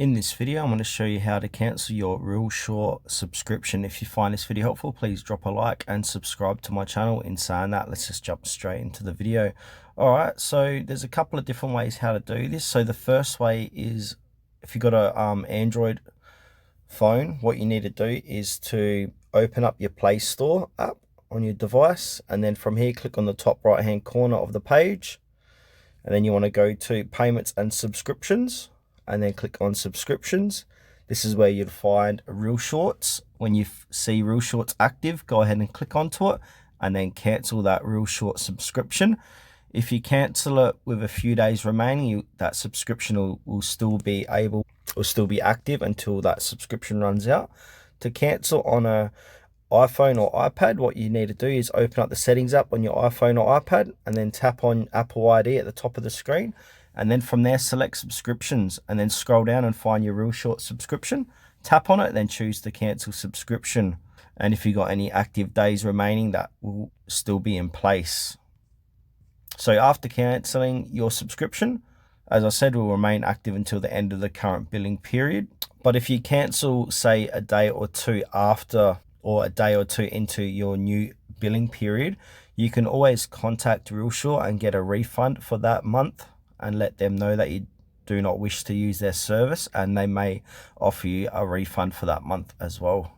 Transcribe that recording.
In this video, I'm going to show you how to cancel your ReelShort subscription. If you find this video helpful, please drop a like and subscribe to my channel. In saying that, let's just jump straight into the video. All right, so there's a couple of different ways how to do this. So the first way is if you've got a Android phone, what you need to do is to open up your Play Store app on your device, and then from here click on the top right hand corner of the page, and then you want to go to payments and subscriptions, and then click on subscriptions. This is where you'd find ReelShorts. When you see ReelShorts active, go ahead and click onto it and then cancel that ReelShort subscription. If you cancel it with a few days remaining, that subscription will still be active until that subscription runs out. To cancel on a iPhone or iPad, what you need to do is open up the settings app on your iPhone or iPad and then tap on Apple ID at the top of the screen, and then from there select subscriptions and then scroll down and find your ReelShort subscription. Tap on it, then choose to cancel subscription, and if you got any active days remaining, that will still be in place. So after cancelling your subscription, as I said, will remain active until the end of the current billing period. But if you cancel, say, a day or two after, or a day or two into your new billing period, you can always contact ReelShort and get a refund for that month and let them know that you do not wish to use their service, and they may offer you a refund for that month as well.